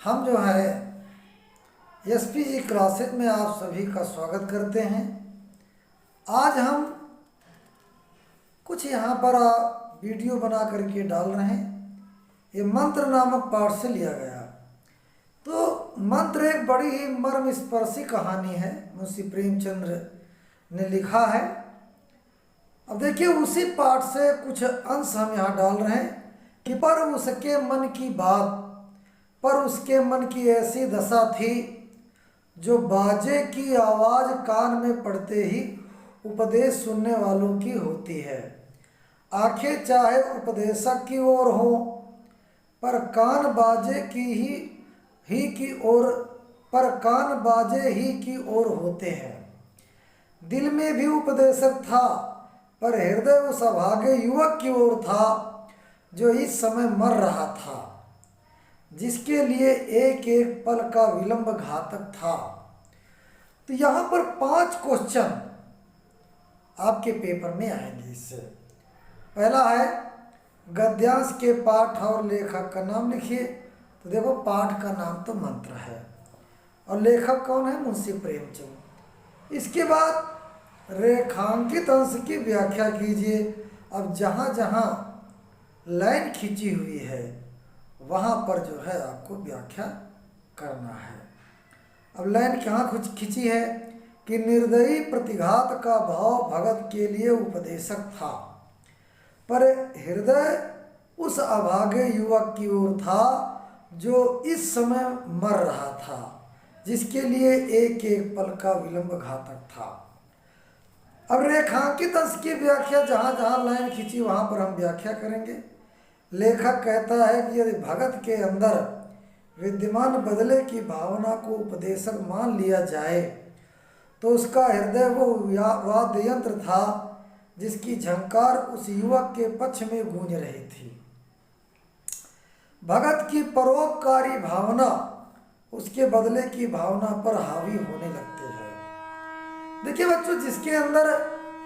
हम जो है एसपीजी क्लासेज में आप सभी का स्वागत करते हैं। आज हम कुछ यहाँ पर वीडियो बना करके डाल रहे हैं। ये मंत्र नामक पाठ से लिया गया। तो मंत्र एक बड़ी ही मर्मस्पर्शी कहानी है, मुंशी प्रेमचंद्र ने लिखा है। अब देखिए उसी पाठ से कुछ अंश हम यहाँ डाल रहे हैं कि पर उसके मन की बात, पर उसके मन की ऐसी दशा थी जो बाजे की आवाज़ कान में पड़ते ही उपदेश सुनने वालों की होती है। आंखें चाहे उपदेशक की ओर हो, पर कान बाजे ही की ओर, पर कान बाजे ही की ओर होते हैं। दिल में भी उपदेशक था, पर हृदय उस अभागे युवक की ओर था जो इस समय मर रहा था, जिसके लिए एक एक पल का विलंब घातक था। तो यहाँ पर 5 क्वेश्चन आपके पेपर में आएंगे। इससे पहला है गद्यांश के पाठ और लेखक का नाम लिखिए। तो देखो पाठ का नाम तो मंत्र है और लेखक कौन है? मुंशी प्रेमचंद। इसके बाद रेखांकित अंश की व्याख्या कीजिए। अब जहाँ जहाँ लाइन खींची हुई है वहाँ पर जो है आपको व्याख्या करना है। अब लाइन कहाँ कुछ खींची है कि निर्दयी प्रतिघात का भाव भगत के लिए उपदेशक था, पर हृदय उस अभागे युवक की ओर था जो इस समय मर रहा था, जिसके लिए एक एक पल का विलंब घातक था। अब रेखांकित अंश की व्याख्या, जहाँ जहाँ लाइन खींची वहाँ पर हम व्याख्या करेंगे। लेखक कहता है कि यदि भगत के अंदर विद्यमान बदले की भावना को उपदेशक मान लिया जाए तो उसका हृदय वो वाद्य यंत्र था जिसकी झंकार उस युवक के पक्ष में गूंज रही थी। भगत की परोपकारी भावना उसके बदले की भावना पर हावी होने लगती है। देखिए बच्चों, जिसके अंदर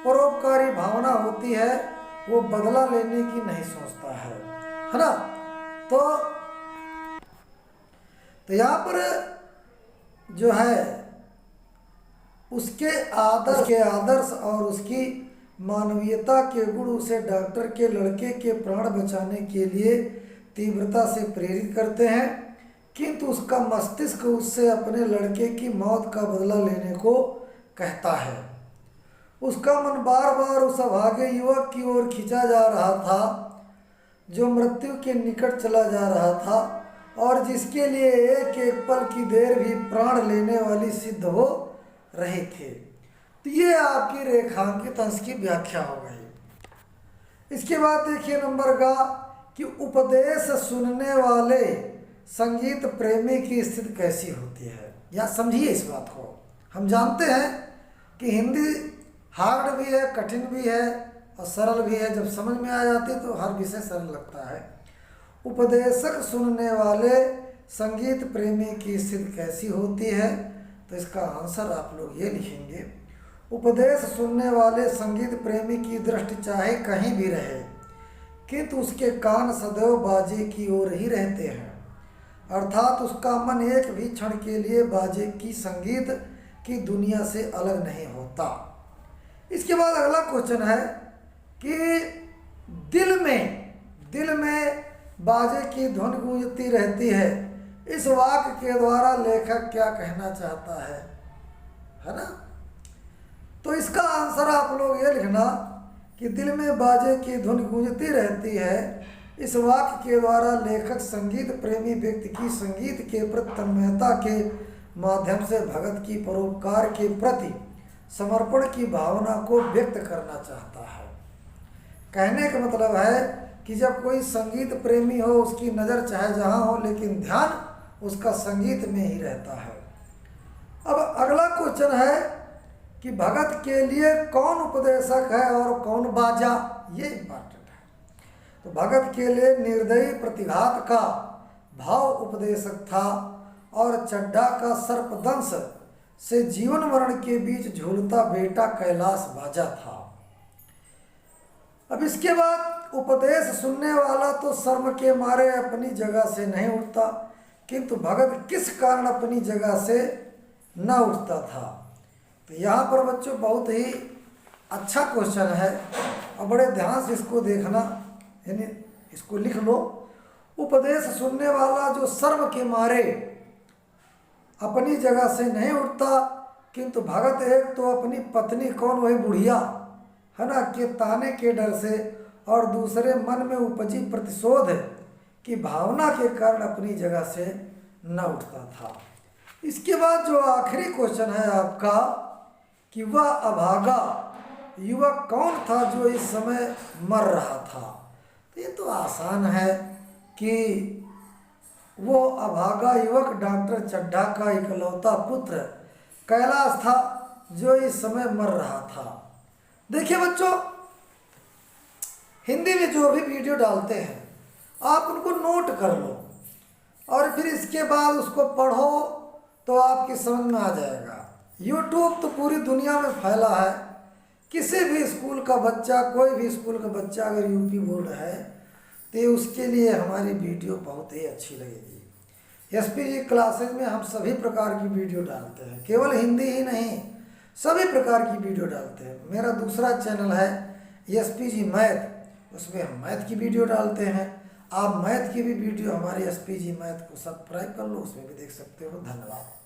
परोपकारी भावना होती है वो बदला लेने की नहीं सोचता है ना। तो यहाँ पर जो है उसके आदर्श और उसकी मानवीयता के गुण उसे डॉक्टर के लड़के के प्राण बचाने के लिए तीव्रता से प्रेरित करते हैं, किंतु उसका मस्तिष्क उससे अपने लड़के की मौत का बदला लेने को कहता है। उसका मन बार बार उस अभागे युवक की ओर खींचा जा रहा था जो मृत्यु के निकट चला जा रहा था और जिसके लिए एक एक पल की देर भी प्राण लेने वाली सिद्ध हो रहे थे। तो ये आपकी रेखांकित अंश की व्याख्या हो गई। इसके बाद देखिए नंबर का कि उपदेश सुनने वाले संगीत प्रेमी की स्थिति कैसी होती है। या समझिए इस बात को। हम जानते हैं कि हिंदी हार्ड भी है, कठिन भी है और सरल भी है। जब समझ में आ जाती तो हर विषय सरल लगता है। उपदेशक सुनने वाले संगीत प्रेमी की स्थिति कैसी होती है, तो इसका आंसर आप लोग ये लिखेंगे। उपदेश सुनने वाले संगीत प्रेमी की दृष्टि चाहे कहीं भी रहे, किंतु उसके कान सदैव बाजे की ओर ही रहते हैं, अर्थात उसका मन एक भी क्षण के लिए बाजे की संगीत की दुनिया से अलग नहीं होता। इसके बाद अगला क्वेश्चन है कि दिल में बाजे की धुन गूंजती रहती है। इस वाक्य के द्वारा लेखक क्या कहना चाहता है ना। तो इसका आंसर आप लोग ये लिखना कि दिल में बाजे की धुन गूंजती रहती है। इस वाक्य के द्वारा लेखक संगीत प्रेमी व्यक्ति की संगीत के प्रति तन्मयता के माध्यम से भगत की परोपकार के प्रति समर्पण की भावना को व्यक्त करना चाहता है। कहने का मतलब है कि जब कोई संगीत प्रेमी हो, उसकी नज़र चाहे जहाँ हो लेकिन ध्यान उसका संगीत में ही रहता है। अब अगला क्वेश्चन है कि भगत के लिए कौन उपदेशक है और कौन बाजा, ये इम्पॉर्टेंट है। तो भगत के लिए निर्दयी प्रतिघात का भाव उपदेशक था और चड्ढा का सर्पदंश से जीवन मरण के बीच झूलता बेटा कैलाश बाजा था। अब इसके बाद उपदेश सुनने वाला तो शर्म के मारे अपनी जगह से नहीं उठता, किंतु भगत किस कारण अपनी जगह से न उठता था। तो यहाँ पर बच्चों बहुत ही अच्छा क्वेश्चन है और बड़े ध्यान से इसको देखना, यानी इसको लिख लो। उपदेश सुनने वाला जो शर्म के मारे अपनी जगह से नहीं उठता, किंतु भगत एक तो अपनी पत्नी, कौन वही बुढ़िया है ना, के ताने के डर से और दूसरे मन में उपजी प्रतिशोध की भावना के कारण अपनी जगह से न उठता था। इसके बाद जो आखिरी क्वेश्चन है आपका कि वह अभागा युवक कौन था जो इस समय मर रहा था। तो ये तो आसान है कि वो अभागा युवक डॉक्टर चड्ढा का इकलौता पुत्र कैलाश था जो इस समय मर रहा था। देखिए बच्चों, हिंदी में जो भी वीडियो डालते हैं आप उनको नोट कर लो और फिर इसके बाद उसको पढ़ो तो आपकी समझ में आ जाएगा। यूट्यूब तो पूरी दुनिया में फैला है। किसी भी स्कूल का बच्चा, कोई भी स्कूल का बच्चा अगर यूपी बोर्ड है तो उसके लिए हमारी वीडियो बहुत ही अच्छी लगेगी। एसपीजी क्लासेज में हम सभी प्रकार की वीडियो डालते हैं, केवल हिंदी ही नहीं, सभी प्रकार की वीडियो डालते हैं। मेरा दूसरा चैनल है एसपीजी मैथ, उसमें हम मैथ की वीडियो डालते हैं। आप मैथ की भी वीडियो हमारे एसपीजी मैथ को सब्सक्राइब कर लो, उसमें भी देख सकते हो। धन्यवाद।